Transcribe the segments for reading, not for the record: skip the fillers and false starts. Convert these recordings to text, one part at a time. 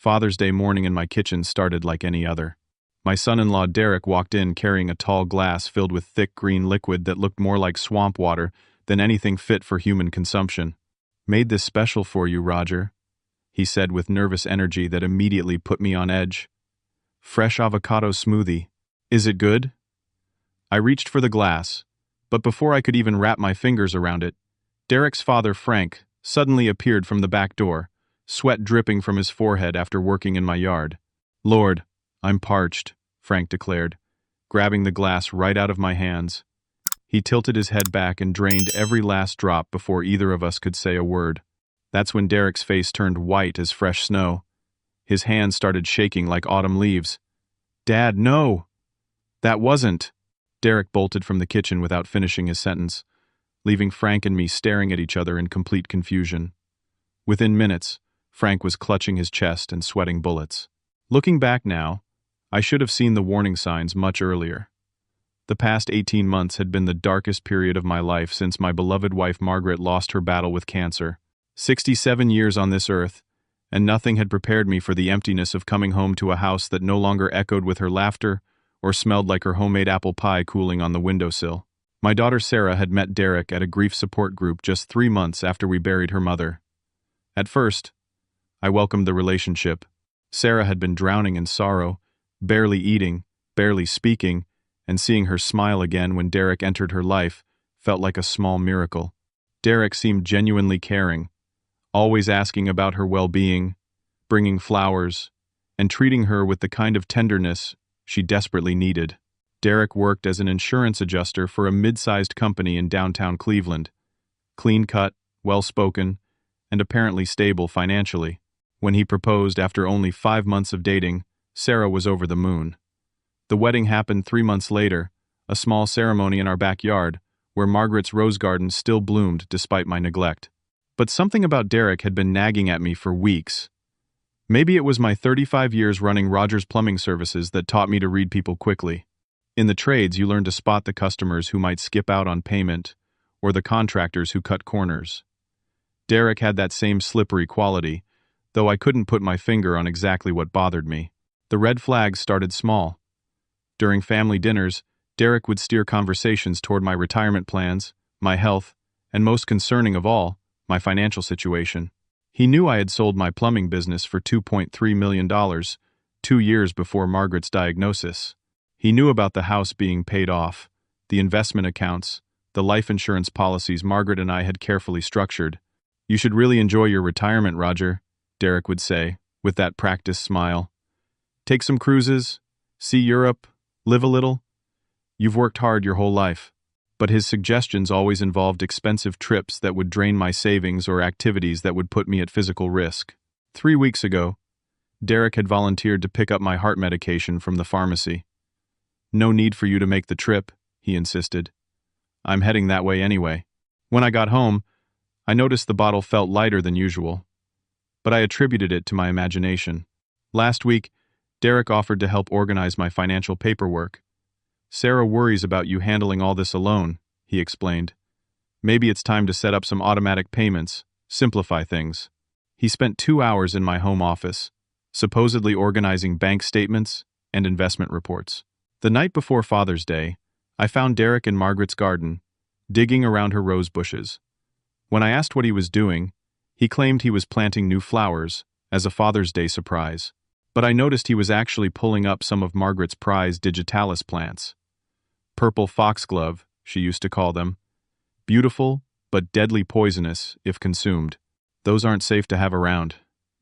Father's Day morning in my kitchen started like any other. My son-in-law Derek walked in carrying a tall glass filled with thick green liquid that looked more like swamp water than anything fit for human consumption. "Made this special for you, Roger," he said with nervous energy that immediately put me on edge. "Fresh avocado smoothie. Is it good?" I reached for the glass, but before I could even wrap my fingers around it, Derek's father, Frank, suddenly appeared from the back door, sweat dripping from his forehead after working in my yard. "Lord, I'm parched," Frank declared, grabbing the glass right out of my hands. He tilted his head back and drained every last drop before either of us could say a word. That's when Derek's face turned white as fresh snow. His hands started shaking like autumn leaves. "Dad, no! That wasn't—" Derek bolted from the kitchen without finishing his sentence, leaving Frank and me staring at each other in complete confusion. Within minutes, Frank was clutching his chest and sweating bullets. Looking back now, I should have seen the warning signs much earlier. The past 18 months had been the darkest period of my life since my beloved wife Margaret lost her battle with cancer. 67 years on this earth, and nothing had prepared me for the emptiness of coming home to a house that no longer echoed with her laughter or smelled like her homemade apple pie cooling on the windowsill. My daughter Sarah had met Derek at a grief support group just 3 months after we buried her mother. At first, I welcomed the relationship. Sarah had been drowning in sorrow, barely eating, barely speaking, and seeing her smile again when Derek entered her life felt like a small miracle. Derek seemed genuinely caring, always asking about her well-being, bringing flowers, and treating her with the kind of tenderness she desperately needed. Derek worked as an insurance adjuster for a mid-sized company in downtown Cleveland. Clean-cut, well-spoken, and apparently stable financially. When he proposed after only 5 months of dating, Sarah was over the moon. The wedding happened 3 months later, a small ceremony in our backyard, where Margaret's rose garden still bloomed despite my neglect. But something about Derek had been nagging at me for weeks. Maybe it was my 35 years running Rogers Plumbing Services that taught me to read people quickly. In the trades, you learn to spot the customers who might skip out on payment, or the contractors who cut corners. Derek had that same slippery quality, though I couldn't put my finger on exactly what bothered me. The red flags started small. During family dinners, Derek would steer conversations toward my retirement plans, my health, and most concerning of all, my financial situation. He knew I had sold my plumbing business for $2.3 million, 2 years before Margaret's diagnosis. He knew about the house being paid off, the investment accounts, the life insurance policies Margaret and I had carefully structured. "You should really enjoy your retirement, Roger," Derek would say, with that practiced smile. "Take some cruises, see Europe, live a little. You've worked hard your whole life." But his suggestions always involved expensive trips that would drain my savings or activities that would put me at physical risk. 3 weeks ago, Derek had volunteered to pick up my heart medication from the pharmacy. "No need for you to make the trip," he insisted. "I'm heading that way anyway." When I got home, I noticed the bottle felt lighter than usual, but I attributed it to my imagination. Last week, Derek offered to help organize my financial paperwork. "Sarah worries about you handling all this alone," he explained. "Maybe it's time to set up some automatic payments, simplify things." He spent 2 hours in my home office, supposedly organizing bank statements and investment reports. The night before Father's Day, I found Derek in Margaret's garden, digging around her rose bushes. When I asked what he was doing, he claimed he was planting new flowers as a Father's Day surprise. But I noticed he was actually pulling up some of Margaret's prized digitalis plants. Purple foxglove, she used to call them. Beautiful, but deadly poisonous if consumed. "Those aren't safe to have around,"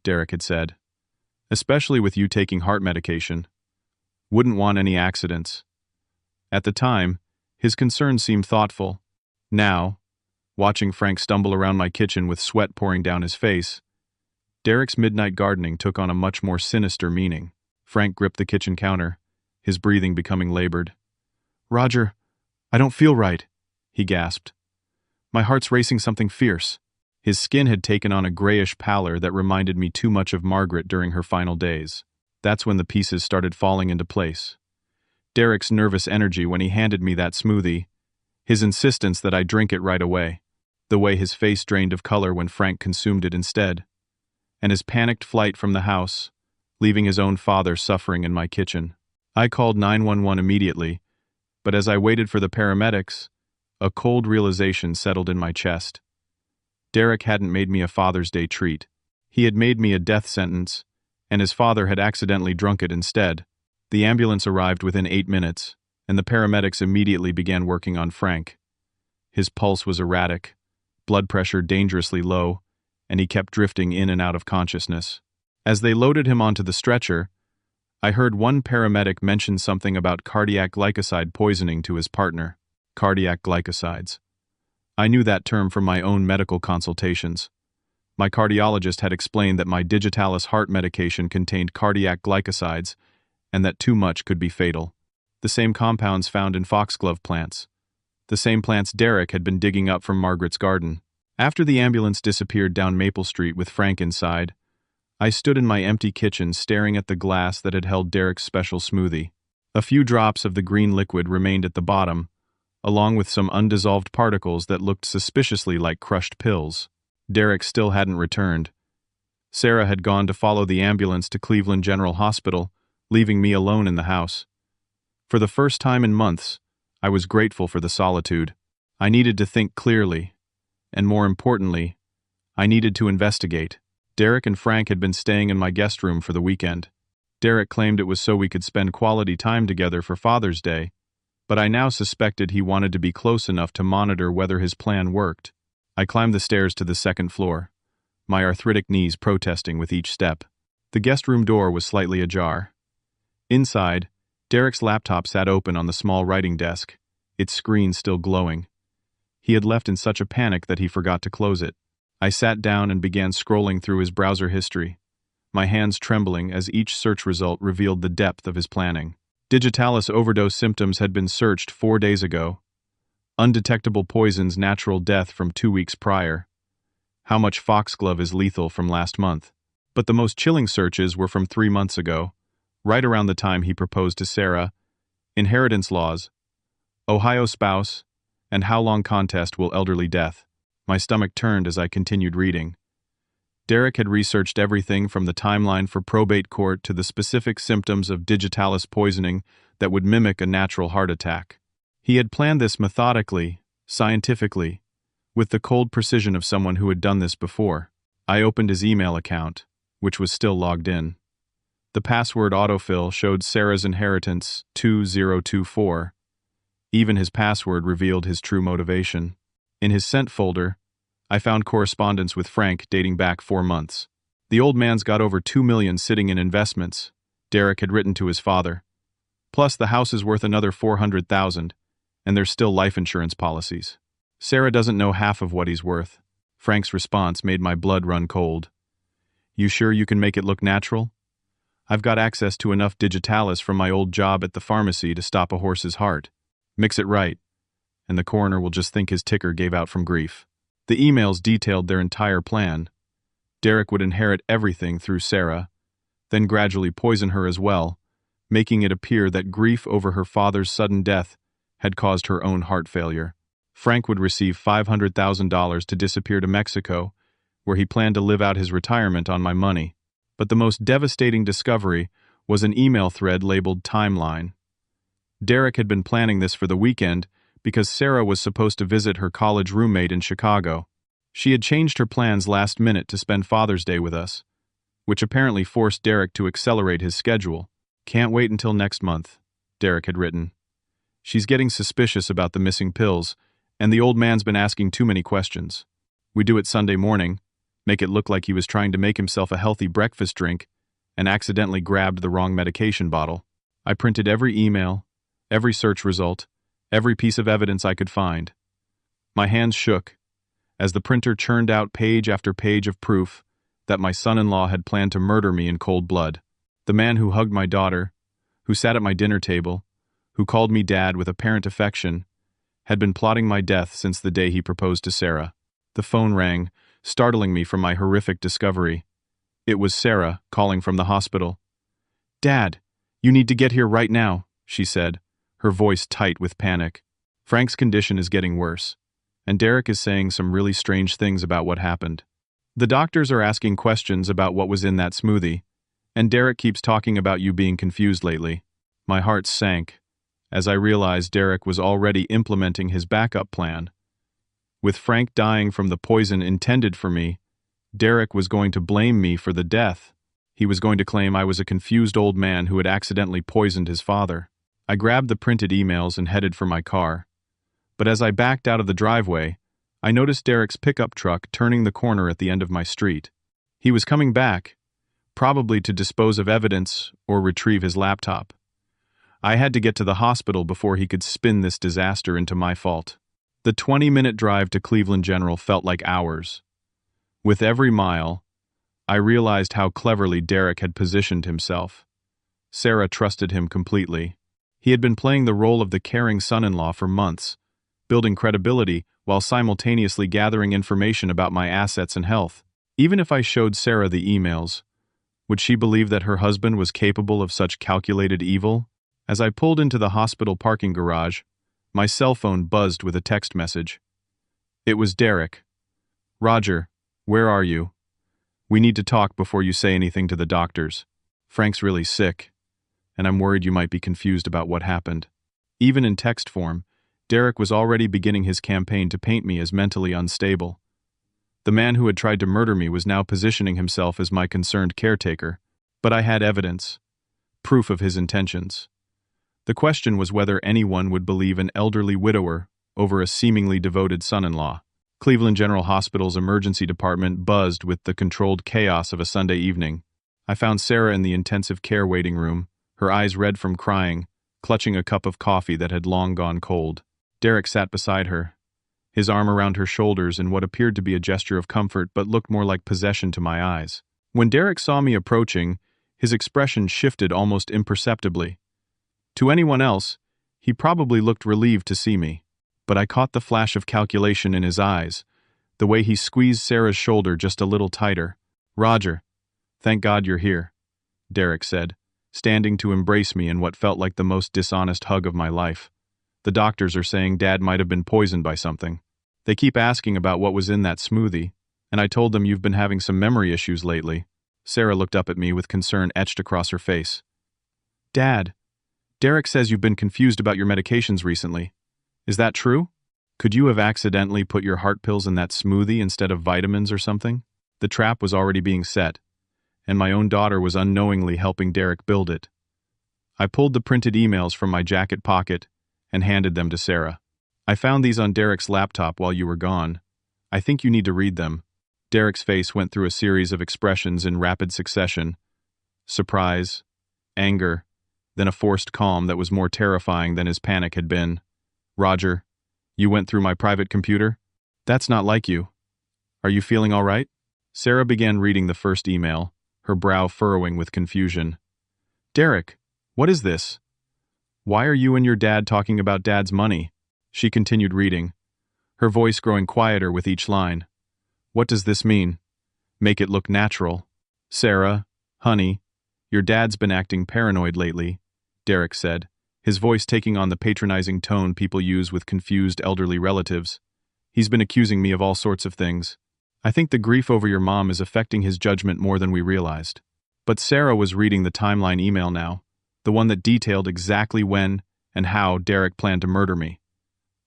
Derek had said. "Especially with you taking heart medication. Wouldn't want any accidents." At the time, his concern seemed thoughtful. Now, watching Frank stumble around my kitchen with sweat pouring down his face, Derek's midnight gardening took on a much more sinister meaning. Frank gripped the kitchen counter, his breathing becoming labored. "Roger, I don't feel right," he gasped. "My heart's racing something fierce." His skin had taken on a grayish pallor that reminded me too much of Margaret during her final days. That's when the pieces started falling into place. Derek's nervous energy when he handed me that smoothie, his insistence that I drink it right away, the way his face drained of color when Frank consumed it instead, and his panicked flight from the house, leaving his own father suffering in my kitchen. I called 911 immediately, but as I waited for the paramedics, a cold realization settled in my chest. Derek hadn't made me a Father's Day treat. He had made me a death sentence, and his father had accidentally drunk it instead. The ambulance arrived within 8 minutes, and the paramedics immediately began working on Frank. His pulse was erratic, blood pressure dangerously low, and he kept drifting in and out of consciousness. As they loaded him onto the stretcher, I heard one paramedic mention something about cardiac glycoside poisoning to his partner. Cardiac glycosides. I knew that term from my own medical consultations. My cardiologist had explained that my digitalis heart medication contained cardiac glycosides and that too much could be fatal. The same compounds found in foxglove plants. The same plants Derek had been digging up from Margaret's garden. After the ambulance disappeared down Maple Street with Frank inside, I stood in my empty kitchen staring at the glass that had held Derek's special smoothie. A few drops of the green liquid remained at the bottom, along with some undissolved particles that looked suspiciously like crushed pills. Derek still hadn't returned. Sarah had gone to follow the ambulance to Cleveland General Hospital, leaving me alone in the house. For the first time in months, I was grateful for the solitude. I needed to think clearly, and more importantly, I needed to investigate. Derek and Frank had been staying in my guest room for the weekend. Derek claimed it was so we could spend quality time together for Father's Day, but I now suspected he wanted to be close enough to monitor whether his plan worked. I climbed the stairs to the second floor, my arthritic knees protesting with each step. The guest room door was slightly ajar. Inside, Derek's laptop sat open on the small writing desk, its screen still glowing. He had left in such a panic that he forgot to close it. I sat down and began scrolling through his browser history, my hands trembling as each search result revealed the depth of his planning. Digitalis overdose symptoms had been searched 4 days ago. Undetectable poisons, natural death from 2 weeks prior. How much foxglove is lethal from last month. But the most chilling searches were from 3 months ago, right around the time he proposed to Sarah, inheritance laws, Ohio spouse, and how long contest will elderly death. My stomach turned as I continued reading. Derek had researched everything from the timeline for probate court to the specific symptoms of digitalis poisoning that would mimic a natural heart attack. He had planned this methodically, scientifically, with the cold precision of someone who had done this before. I opened his email account, which was still logged in. The password autofill showed Sarah's inheritance 2024. Even his password revealed his true motivation. In his sent folder, I found correspondence with Frank dating back 4 months. The old man's got over $2 million sitting in investments, Derek had written to his father. Plus the house is worth another $400,000, and there's still life insurance policies. Sarah doesn't know half of what he's worth. Frank's response made my blood run cold. You sure you can make it look natural? I've got access to enough digitalis from my old job at the pharmacy to stop a horse's heart. Mix it right, and the coroner will just think his ticker gave out from grief. The emails detailed their entire plan. Derek would inherit everything through Sarah, then gradually poison her as well, making it appear that grief over her father's sudden death had caused her own heart failure. Frank would receive $500,000 to disappear to Mexico, where he planned to live out his retirement on my money. But the most devastating discovery was an email thread labeled Timeline. Derek had been planning this for the weekend because Sarah was supposed to visit her college roommate in Chicago. She had changed her plans last minute to spend Father's Day with us, which apparently forced Derek to accelerate his schedule. Can't wait until next month, Derek had written. She's getting suspicious about the missing pills, and the old man's been asking too many questions. We do it Sunday morning, make it look like he was trying to make himself a healthy breakfast drink, and accidentally grabbed the wrong medication bottle. I printed every email, every search result, every piece of evidence I could find. My hands shook as the printer churned out page after page of proof that my son-in-law had planned to murder me in cold blood. The man who hugged my daughter, who sat at my dinner table, who called me dad with apparent affection, had been plotting my death since the day he proposed to Sarah. The phone rang, startling me from my horrific discovery. It was Sarah, calling from the hospital. "Dad, you need to get here right now," she said, her voice tight with panic. "Frank's condition is getting worse, and Derek is saying some really strange things about what happened. The doctors are asking questions about what was in that smoothie, And Derek keeps talking about you being confused lately. My heart sank as I realized Derek was already implementing his backup plan. With Frank dying from the poison intended for me, Derek was going to blame me for the death. He was going to claim I was a confused old man who had accidentally poisoned his father. I grabbed the printed emails and headed for my car. But as I backed out of the driveway, I noticed Derek's pickup truck turning the corner at the end of my street. He was coming back, probably to dispose of evidence or retrieve his laptop. I had to get to the hospital before he could spin this disaster into my fault. The 20-minute drive to Cleveland General felt like hours. With every mile, I realized how cleverly Derek had positioned himself. Sarah trusted him completely. He had been playing the role of the caring son-in-law for months, building credibility while simultaneously gathering information about my assets and health. Even if I showed Sarah the emails, would she believe that her husband was capable of such calculated evil? As I pulled into the hospital parking garage, my cell phone buzzed with a text message. It was Derek. "Roger, where are you? We need to talk before you say anything to the doctors. Frank's really sick, and I'm worried you might be confused about what happened." Even in text form, Derek was already beginning his campaign to paint me as mentally unstable. The man who had tried to murder me was now positioning himself as my concerned caretaker, but I had evidence, proof of his intentions. The question was whether anyone would believe an elderly widower over a seemingly devoted son-in-law. Cleveland General Hospital's emergency department buzzed with the controlled chaos of a Sunday evening. I found Sarah in the intensive care waiting room, her eyes red from crying, clutching a cup of coffee that had long gone cold. Derek sat beside her, his arm around her shoulders in what appeared to be a gesture of comfort but looked more like possession to my eyes. When Derek saw me approaching, his expression shifted almost imperceptibly. To anyone else, he probably looked relieved to see me. But I caught the flash of calculation in his eyes, the way he squeezed Sarah's shoulder just a little tighter. "Roger, thank God you're here," Derek said, standing to embrace me in what felt like the most dishonest hug of my life. "The doctors are saying Dad might have been poisoned by something. They keep asking about what was in that smoothie, and I told them you've been having some memory issues lately." Sarah looked up at me with concern etched across her face. "Dad, Derek says you've been confused about your medications recently. Is that true? Could you have accidentally put your heart pills in that smoothie instead of vitamins or something?" The trap was already being set, and my own daughter was unknowingly helping Derek build it. I pulled the printed emails from my jacket pocket and handed them to Sarah. "I found these on Derek's laptop while you were gone. I think you need to read them." Derek's face went through a series of expressions in rapid succession. Surprise, anger, then a forced calm that was more terrifying than his panic had been. "Roger, you went through my private computer? That's not like you. Are you feeling all right?" Sarah began reading the first email, her brow furrowing with confusion. "Derek, what is this? Why are you and your dad talking about Dad's money?" She continued reading, her voice growing quieter with each line. "What does this mean? Make it look natural." "Sarah, honey, your dad's been acting paranoid lately," Derek said, his voice taking on the patronizing tone people use with confused elderly relatives. "He's been accusing me of all sorts of things. I think the grief over your mom is affecting his judgment more than we realized." But Sarah was reading the timeline email now, the one that detailed exactly when and how Derek planned to murder me.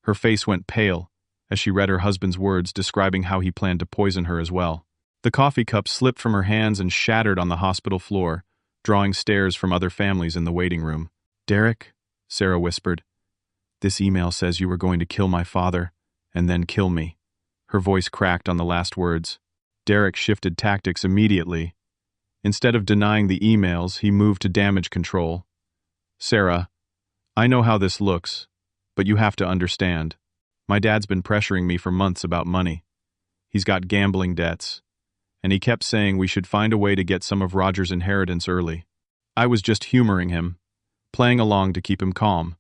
Her face went pale as she read her husband's words describing how he planned to poison her as well. The coffee cup slipped from her hands and shattered on the hospital floor, drawing stares from other families in the waiting room. "Derek," Sarah whispered, "this email says you were going to kill my father and then kill me." Her voice cracked on the last words. Derek shifted tactics immediately. Instead of denying the emails, he moved to damage control. "Sarah, I know how this looks, but you have to understand. My dad's been pressuring me for months about money. He's got gambling debts, and he kept saying we should find a way to get some of Roger's inheritance early. I was just humoring him, playing along to keep him calm.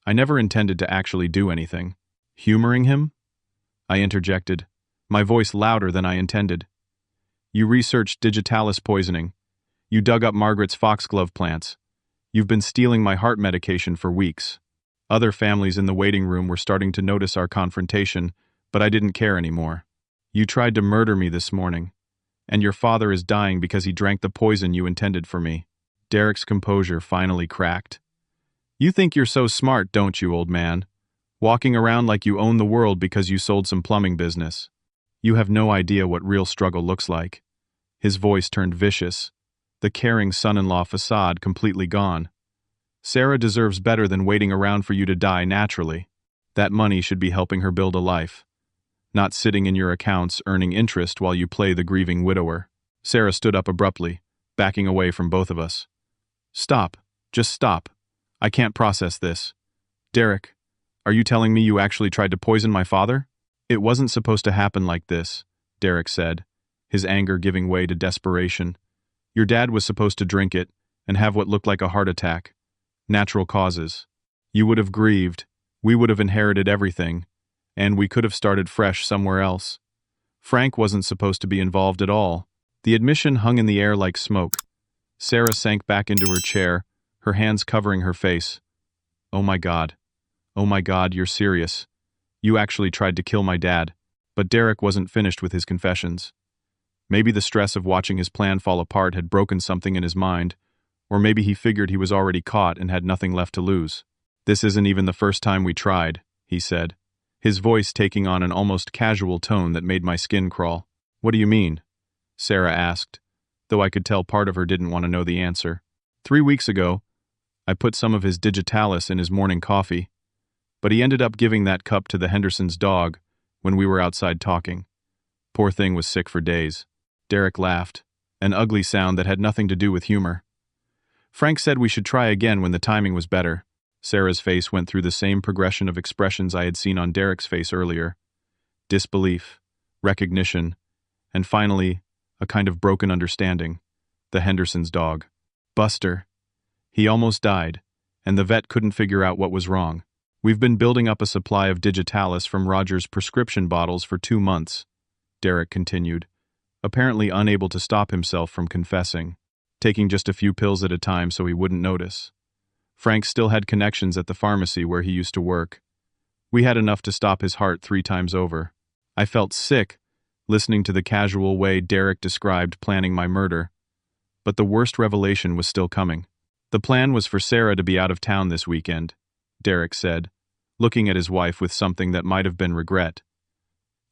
I never intended to actually do anything." "Humoring him?" I interjected, my voice louder than I intended. "You researched digitalis poisoning. You dug up Margaret's foxglove plants. You've been stealing my heart medication for weeks." Other families in the waiting room were starting to notice our confrontation, but I didn't care anymore. "You tried to murder me this morning, And your father is dying because he drank the poison you intended for me. Derek's composure finally cracked. You think you're so smart, don't you, old man? Walking around like you own the world because you sold some plumbing business. You have no idea what real struggle looks like. His voice turned vicious, the caring son-in-law facade completely gone. Sarah deserves better than waiting around for you to die naturally. That money should be helping her build a life, not sitting in your accounts earning interest while you play the grieving widower. Sarah stood up abruptly, backing away from both of us. Stop. Just stop. I can't process this. Derek, are you telling me you actually tried to poison my father? It wasn't supposed to happen like this, Derek said, his anger giving way to desperation. Your dad was supposed to drink it and have what looked like a heart attack. Natural causes. You would have grieved, we would have inherited everything, and we could have started fresh somewhere else. Frank wasn't supposed to be involved at all. The admission hung in the air like smoke. Sarah sank back into her chair, her hands covering her face. Oh my God, you're serious. You actually tried to kill my dad. But Derek wasn't finished with his confessions. Maybe the stress of watching his plan fall apart had broken something in his mind, or maybe he figured he was already caught and had nothing left to lose. This isn't even the first time we tried, he said, his voice taking on an almost casual tone that made my skin crawl. What do you mean? Sarah asked, though I could tell part of her didn't want to know the answer. 3 weeks ago, I put some of his digitalis in his morning coffee, but he ended up giving that cup to the Hendersons' dog when we were outside talking. Poor thing was sick for days. Derek laughed, an ugly sound that had nothing to do with humor. Frank said we should try again when the timing was better. Sarah's face went through the same progression of expressions I had seen on Derek's face earlier. Disbelief, recognition, and finally, a kind of broken understanding. The Hendersons' dog. Buster. He almost died, and the vet couldn't figure out what was wrong. We've been building up a supply of digitalis from Roger's prescription bottles for 2 months, Derek continued, apparently unable to stop himself from confessing, taking just a few pills at a time so he wouldn't notice. Frank still had connections at the pharmacy where he used to work. We had enough to stop his heart 3 times over. I felt sick, listening to the casual way Derek described planning my murder. But the worst revelation was still coming. The plan was for Sarah to be out of town this weekend, Derek said, looking at his wife with something that might have been regret.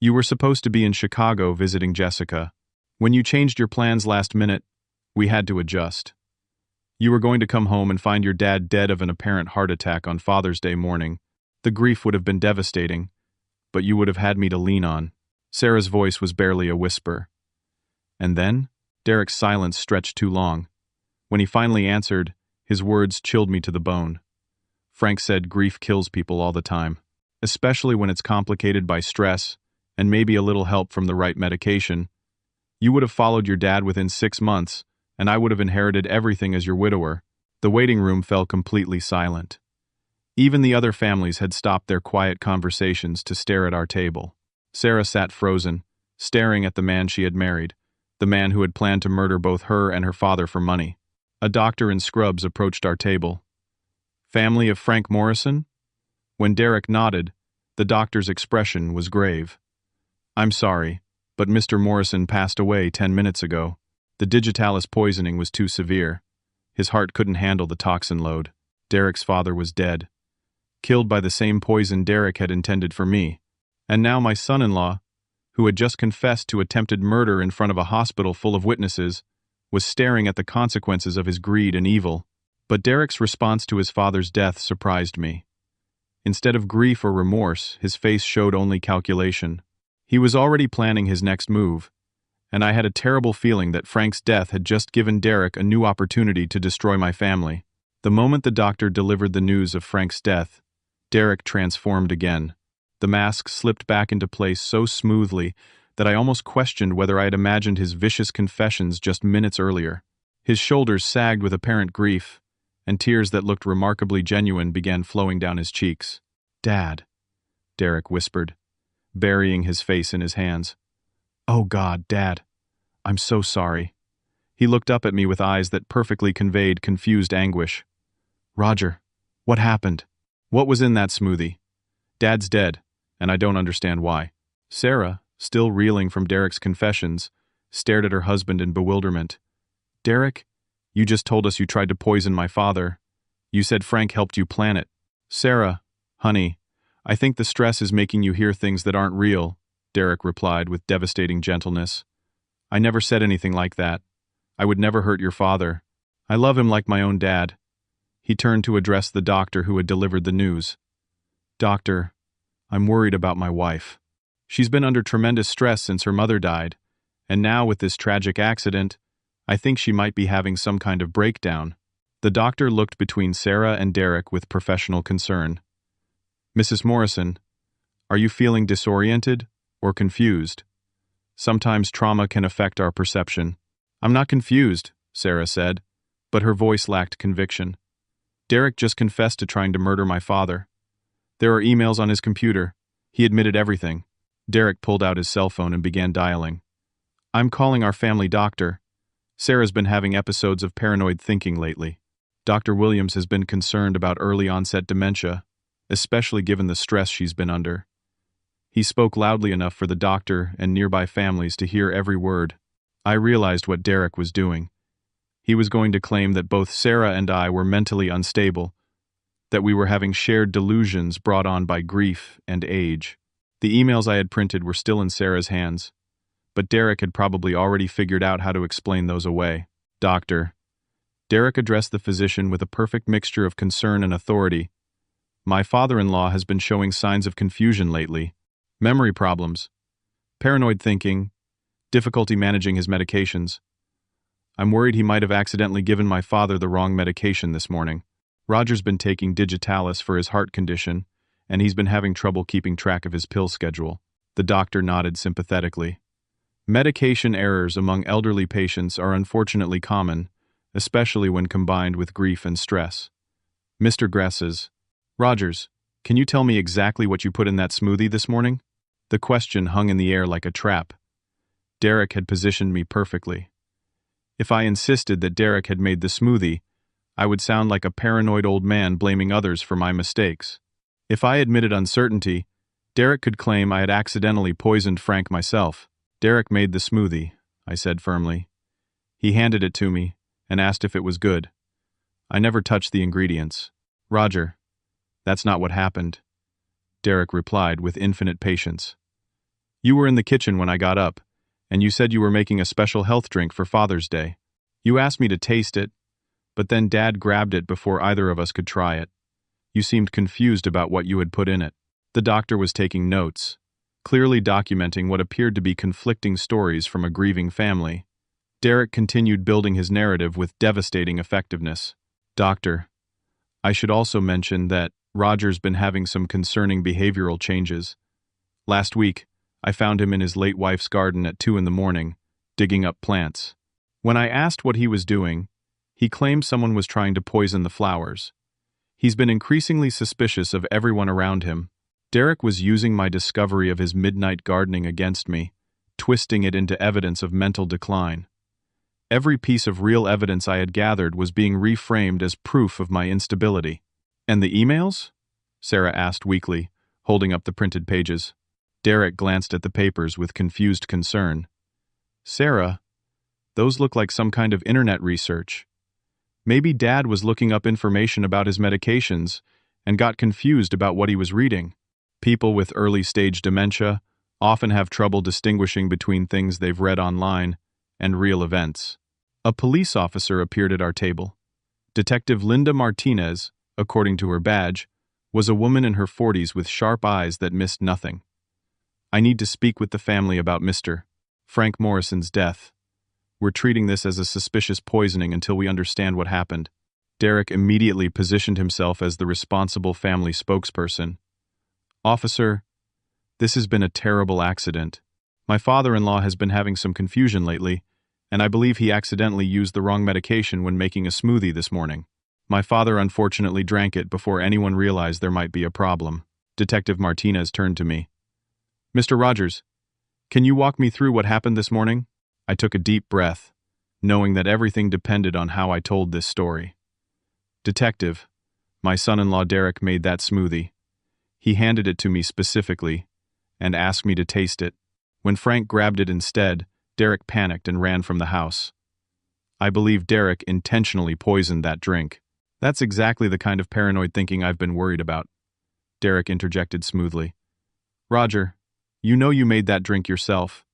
You were supposed to be in Chicago visiting Jessica. When you changed your plans last minute, we had to adjust. You were going to come home and find your dad dead of an apparent heart attack on Father's Day morning. The grief would have been devastating, but you would have had me to lean on. Sarah's voice was barely a whisper. And then, Derek's silence stretched too long. When he finally answered, his words chilled me to the bone. Frank said grief kills people all the time, especially when it's complicated by stress and maybe a little help from the right medication. You would have followed your dad within 6 months, and I would have inherited everything as your widower. The waiting room fell completely silent. Even the other families had stopped their quiet conversations to stare at our table. Sarah sat frozen, staring at the man she had married, the man who had planned to murder both her and her father for money. A doctor in scrubs approached our table. Family of Frank Morrison? When Derek nodded, the doctor's expression was grave. I'm sorry, but Mr. Morrison passed away 10 minutes ago. The digitalis poisoning was too severe. His heart couldn't handle the toxin load. Derek's father was dead, killed by the same poison Derek had intended for me. And now my son-in-law, who had just confessed to attempted murder in front of a hospital full of witnesses, was staring at the consequences of his greed and evil. But Derek's response to his father's death surprised me. Instead of grief or remorse, his face showed only calculation. He was already planning his next move, and I had a terrible feeling that Frank's death had just given Derek a new opportunity to destroy my family. The moment the doctor delivered the news of Frank's death, Derek transformed again. The mask slipped back into place so smoothly that I almost questioned whether I had imagined his vicious confessions just minutes earlier. His shoulders sagged with apparent grief, and tears that looked remarkably genuine began flowing down his cheeks. "Dad," Derek whispered, burying his face in his hands. "Oh God, Dad, I'm so sorry." He looked up at me with eyes that perfectly conveyed confused anguish. "Roger, what happened? What was in that smoothie? Dad's dead, and I don't understand why." Sarah, still reeling from Derek's confessions, stared at her husband in bewilderment. "Derek, you just told us you tried to poison my father. You said Frank helped you plan it." "Sarah, honey, I think the stress is making you hear things that aren't real," Derek replied with devastating gentleness. "I never said anything like that. I would never hurt your father. I love him like my own dad." He turned to address the doctor who had delivered the news. "Doctor, I'm worried about my wife. She's been under tremendous stress since her mother died, and now with this tragic accident, I think she might be having some kind of breakdown." The doctor looked between Sarah and Derek with professional concern. "Mrs. Morrison, are you feeling disoriented or confused? Sometimes trauma can affect our perception." "I'm not confused," Sarah said, but her voice lacked conviction. "Derek just confessed to trying to murder my father. There are emails on his computer. He admitted everything." Derek pulled out his cell phone and began dialing. "I'm calling our family doctor. Sarah's been having episodes of paranoid thinking lately. Dr. Williams has been concerned about early-onset dementia, especially given the stress she's been under." He spoke loudly enough for the doctor and nearby families to hear every word. I realized what Derek was doing. He was going to claim that both Sarah and I were mentally unstable, that we were having shared delusions brought on by grief and age. The emails I had printed were still in Sarah's hands, but Derek had probably already figured out how to explain those away. "Doctor." Derek addressed the physician with a perfect mixture of concern and authority. "My father-in-law has been showing signs of confusion lately. Memory problems, paranoid thinking, difficulty managing his medications. I'm worried he might have accidentally given my father the wrong medication this morning. Roger's been taking digitalis for his heart condition, and he's been having trouble keeping track of his pill schedule." The doctor nodded sympathetically. Medication errors among elderly patients are unfortunately common, especially when combined with grief and stress. Mr. Gress's, "Rogers, can you tell me exactly what you put in that smoothie this morning?" The question hung in the air like a trap. Derek had positioned me perfectly. If I insisted that Derek had made the smoothie, I would sound like a paranoid old man blaming others for my mistakes. If I admitted uncertainty, Derek could claim I had accidentally poisoned Frank myself. "Derek made the smoothie," I said firmly. "He handed it to me and asked if it was good. I never touched the ingredients." "Roger, that's not what happened," Derek replied with infinite patience. "You were in the kitchen when I got up, and you said you were making a special health drink for Father's Day. You asked me to taste it, but then Dad grabbed it before either of us could try it. You seemed confused about what you had put in it." The doctor was taking notes, clearly documenting what appeared to be conflicting stories from a grieving family. Derek continued building his narrative with devastating effectiveness. "Doctor, I should also mention that Roger's been having some concerning behavioral changes. Last week, I found him in his late wife's garden at 2 in the morning, digging up plants. When I asked what he was doing, he claimed someone was trying to poison the flowers. He's been increasingly suspicious of everyone around him. Derek was using my discovery of his midnight gardening against me, twisting it into evidence of mental decline. Every piece of real evidence I had gathered was being reframed as proof of my instability." "And the emails?" Sarah asked weakly, holding up the printed pages. Derek glanced at the papers with confused concern. "Sarah, those look like some kind of internet research. Maybe Dad was looking up information about his medications and got confused about what he was reading. People with early-stage dementia often have trouble distinguishing between things they've read online and real events." A police officer appeared at our table. Detective Linda Martinez, according to her badge, was a woman in her 40s with sharp eyes that missed nothing. "I need to speak with the family about Mr. Frank Morrison's death. We're treating this as a suspicious poisoning until we understand what happened." Derek immediately positioned himself as the responsible family spokesperson. "Officer, this has been a terrible accident. My father-in-law has been having some confusion lately, and I believe he accidentally used the wrong medication when making a smoothie this morning. My father unfortunately drank it before anyone realized there might be a problem." Detective Martinez turned to me. "Mr. Rogers, can you walk me through what happened this morning?" I took a deep breath, knowing that everything depended on how I told this story. "Detective, my son-in-law Derek made that smoothie. He handed it to me specifically and asked me to taste it. When Frank grabbed it instead, Derek panicked and ran from the house. I believe Derek intentionally poisoned that drink. That's exactly the kind of paranoid thinking I've been worried about. Derek interjected smoothly. Roger, you know you made that drink yourself.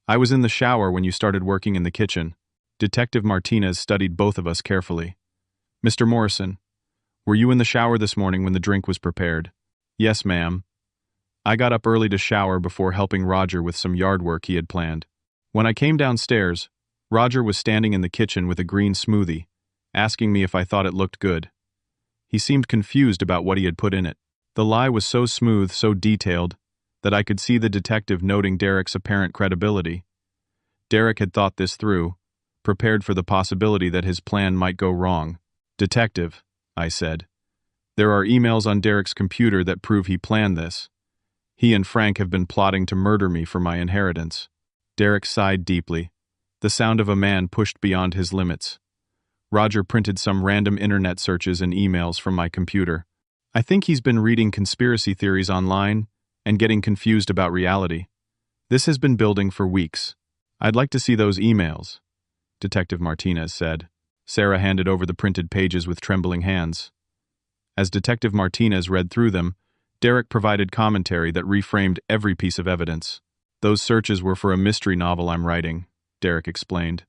I was in the shower when you started working in the kitchen. Detective Martinez studied both of us carefully. Mr. Morrison, were you in the shower this morning when the drink was prepared? Yes, ma'am. I got up early to shower before helping Roger with some yard work he had planned. When I came downstairs, Roger was standing in the kitchen with a green smoothie, asking me if I thought it looked good. He seemed confused about what he had put in it. The lie was so smooth, so detailed, that I could see the detective noting Derek's apparent credibility. Derek had thought this through, prepared for the possibility that his plan might go wrong. Detective, I said. There are emails on Derek's computer that prove he planned this. He and Frank have been plotting to murder me for my inheritance. Derek sighed deeply, the sound of a man pushed beyond his limits. Roger printed some random internet searches and emails from my computer. I think he's been reading conspiracy theories online and getting confused about reality. This has been building for weeks. I'd like to see those emails, Detective Martinez said. Sarah handed over the printed pages with trembling hands. As Detective Martinez read through them, Derek provided commentary that reframed every piece of evidence. Those searches were for a mystery novel I'm writing, Derek explained.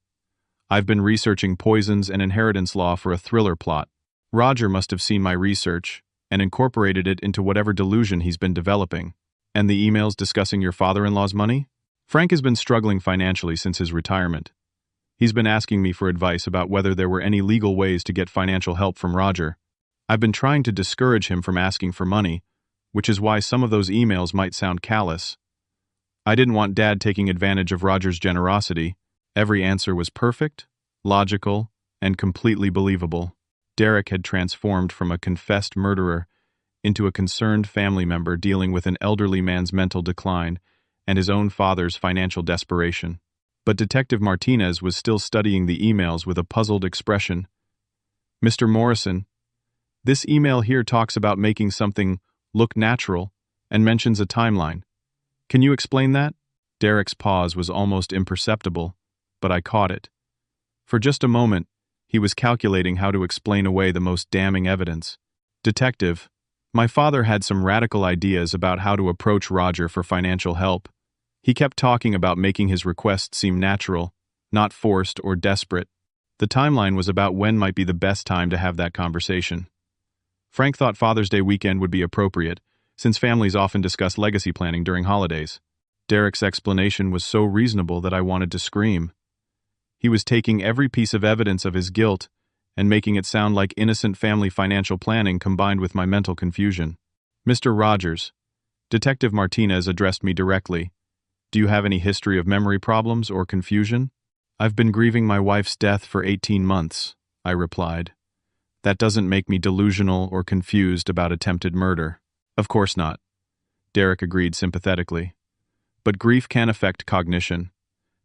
I've been researching poisons and inheritance law for a thriller plot. Roger must have seen my research and incorporated it into whatever delusion he's been developing. And the emails discussing your father-in-law's money? Frank has been struggling financially since his retirement. He's been asking me for advice about whether there were any legal ways to get financial help from Roger. I've been trying to discourage him from asking for money, which is why some of those emails might sound callous. I didn't want Dad taking advantage of Roger's generosity. Every answer was perfect, logical, and completely believable. Derek had transformed from a confessed murderer into a concerned family member dealing with an elderly man's mental decline and his own father's financial desperation. But Detective Martinez was still studying the emails with a puzzled expression. Mr. Morrison, this email here talks about making something look natural and mentions a timeline. Can you explain that? Derek's pause was almost imperceptible, but I caught it. For just a moment, he was calculating how to explain away the most damning evidence. Detective, my father had some radical ideas about how to approach Roger for financial help. He kept talking about making his request seem natural, not forced or desperate. The timeline was about when might be the best time to have that conversation. Frank thought Father's Day weekend would be appropriate, since families often discuss legacy planning during holidays. Derek's explanation was so reasonable that I wanted to scream. He was taking every piece of evidence of his guilt and making it sound like innocent family financial planning combined with my mental confusion. Mr. Rogers, Detective Martinez addressed me directly. Do you have any history of memory problems or confusion? I've been grieving my wife's death for 18 months, I replied. That doesn't make me delusional or confused about attempted murder. Of course not. Derek agreed sympathetically. But grief can affect cognition,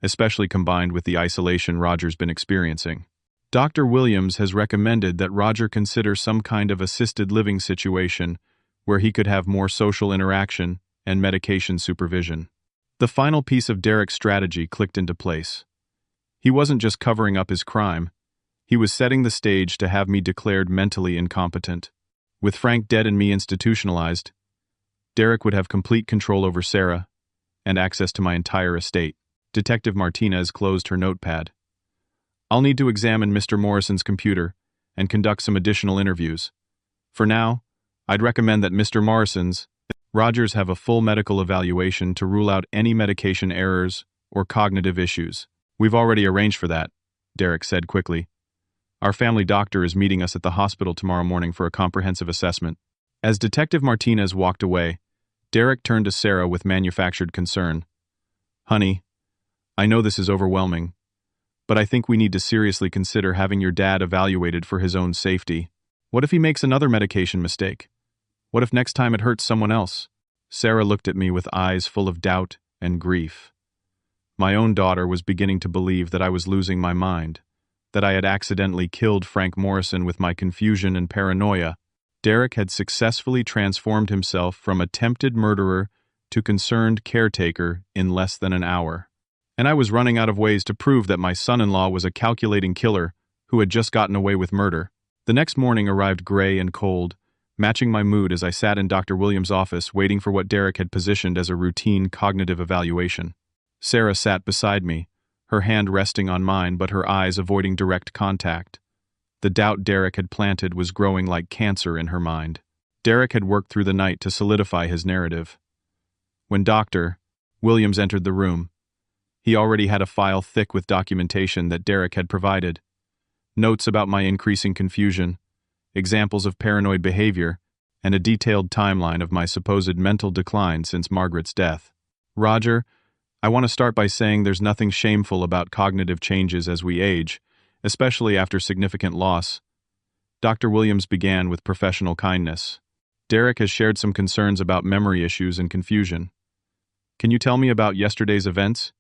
especially combined with the isolation Roger's been experiencing. Dr. Williams has recommended that Roger consider some kind of assisted living situation where he could have more social interaction and medication supervision. The final piece of Derek's strategy clicked into place. He wasn't just covering up his crime. He was setting the stage to have me declared mentally incompetent. With Frank dead and me institutionalized, Derek would have complete control over Sarah and access to my entire estate. Detective Martinez closed her notepad. I'll need to examine Mr. Morrison's computer and conduct some additional interviews. For now, I'd recommend that Mr. Morrison's Rogers have a full medical evaluation to rule out any medication errors or cognitive issues. We've already arranged for that, Derek said quickly. Our family doctor is meeting us at the hospital tomorrow morning for a comprehensive assessment. As Detective Martinez walked away, Derek turned to Sarah with manufactured concern. Honey, I know this is overwhelming, but I think we need to seriously consider having your dad evaluated for his own safety. What if he makes another medication mistake? What if next time it hurts someone else? Sarah looked at me with eyes full of doubt and grief. My own daughter was beginning to believe that I was losing my mind, that I had accidentally killed Frank Morrison with my confusion and paranoia. Derek had successfully transformed himself from attempted murderer to concerned caretaker in less than an hour. And I was running out of ways to prove that my son-in-law was a calculating killer who had just gotten away with murder. The next morning arrived gray and cold, matching my mood as I sat in Dr. Williams' office waiting for what Derek had positioned as a routine cognitive evaluation. Sarah sat beside me, her hand resting on mine but her eyes avoiding direct contact. The doubt Derek had planted was growing like cancer in her mind. Derek had worked through the night to solidify his narrative. When Dr. Williams entered the room, he already had a file thick with documentation that Derek had provided. Notes about my increasing confusion, examples of paranoid behavior, and a detailed timeline of my supposed mental decline since Margaret's death. Roger, I want to start by saying there's nothing shameful about cognitive changes as we age, especially after significant loss. Dr. Williams began with professional kindness. Derek has shared some concerns about memory issues and confusion. Can you tell me about yesterday's events?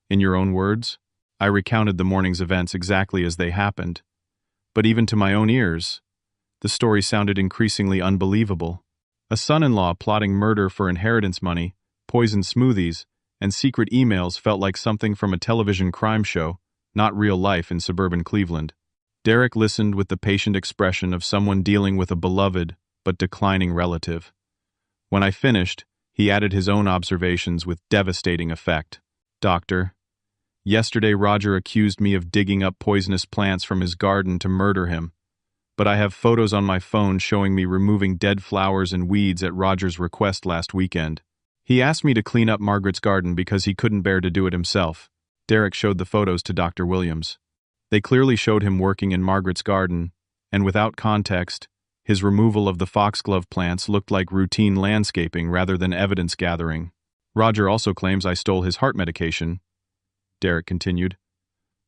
In your own words? I recounted the morning's events exactly as they happened. But even to my own ears, the story sounded increasingly unbelievable. A son-in-law plotting murder for inheritance money, poisoned smoothies, and secret emails felt like something from a television crime show, not real life in suburban Cleveland. Derek listened with the patient expression of someone dealing with a beloved but declining relative. When I finished, he added his own observations with devastating effect. Doctor, yesterday Roger accused me of digging up poisonous plants from his garden to murder him, but I have photos on my phone showing me removing dead flowers and weeds at Roger's request last weekend. He asked me to clean up Margaret's garden because he couldn't bear to do it himself. Derek showed the photos to Dr. Williams. They clearly showed him working in Margaret's garden, and without context, his removal of the foxglove plants looked like routine landscaping rather than evidence gathering. Roger also claims I stole his heart medication, Derek continued.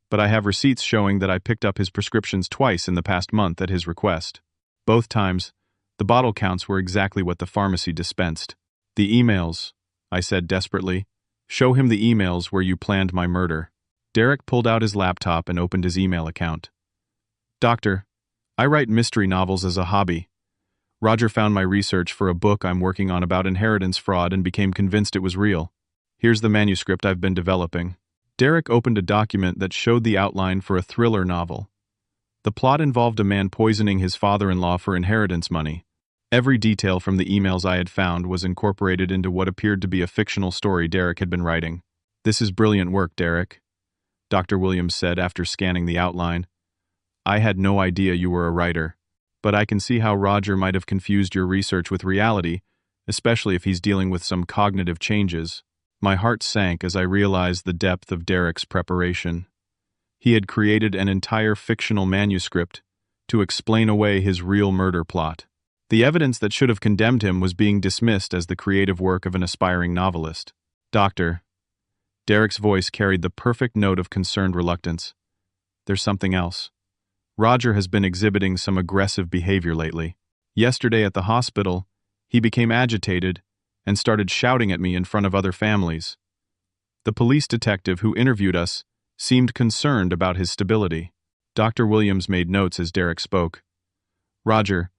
But I have receipts showing that I picked up his prescriptions twice in the past month at his request. Both times, the bottle counts were exactly what the pharmacy dispensed. The emails, I said desperately. Show him the emails where you planned my murder. Derek pulled out his laptop and opened his email account. Doctor, I write mystery novels as a hobby. Roger found my research for a book I'm working on about inheritance fraud and became convinced it was real. Here's the manuscript I've been developing. Derek opened a document that showed the outline for a thriller novel. The plot involved a man poisoning his father-in-law for inheritance money. Every detail from the emails I had found was incorporated into what appeared to be a fictional story Derek had been writing. This is brilliant work, Derek, Dr. Williams said after scanning the outline. I had no idea you were a writer, but I can see how Roger might have confused your research with reality, especially if he's dealing with some cognitive changes. My heart sank as I realized the depth of Derek's preparation. He had created an entire fictional manuscript to explain away his real murder plot. The evidence that should have condemned him was being dismissed as the creative work of an aspiring novelist. Doctor, Derek's voice carried the perfect note of concerned reluctance. There's something else. Roger has been exhibiting some aggressive behavior lately. Yesterday at the hospital, he became agitated and started shouting at me in front of other families. The police detective who interviewed us seemed concerned about his stability. Dr. Williams made notes as Derek spoke. Roger,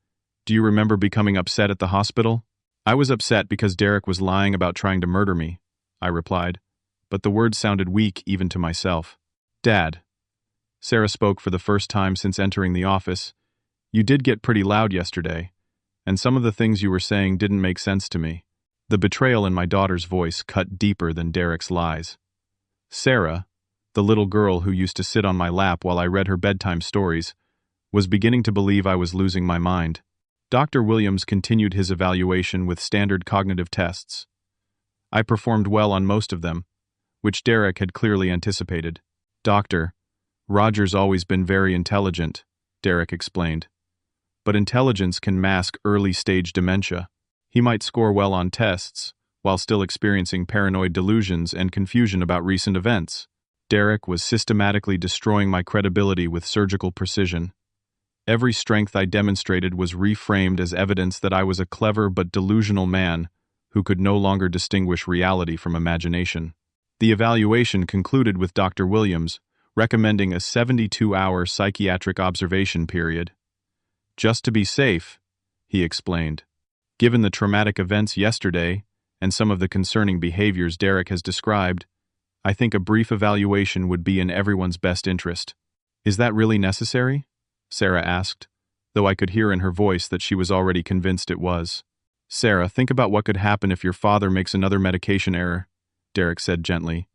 do you remember becoming upset at the hospital? I was upset because Derek was lying about trying to murder me, I replied, but the words sounded weak even to myself. Dad, Sarah spoke for the first time since entering the office, you did get pretty loud yesterday, and some of the things you were saying didn't make sense to me. The betrayal in my daughter's voice cut deeper than Derek's lies. Sarah, the little girl who used to sit on my lap while I read her bedtime stories, was beginning to believe I was losing my mind. Dr. Williams continued his evaluation with standard cognitive tests. I performed well on most of them, which Derek had clearly anticipated. Doctor, Roger's always been very intelligent, Derek explained. But intelligence can mask early-stage dementia. He might score well on tests, while still experiencing paranoid delusions and confusion about recent events. Derek was systematically destroying my credibility with surgical precision. Every strength I demonstrated was reframed as evidence that I was a clever but delusional man who could no longer distinguish reality from imagination. The evaluation concluded with Dr. Williams recommending a 72-hour psychiatric observation period. Just to be safe, he explained. Given the traumatic events yesterday and some of the concerning behaviors Derek has described, I think a brief evaluation would be in everyone's best interest. Is that really necessary? Sarah asked, though I could hear in her voice that she was already convinced it was. Sarah, think about what could happen if your father makes another medication error, Derek said gently.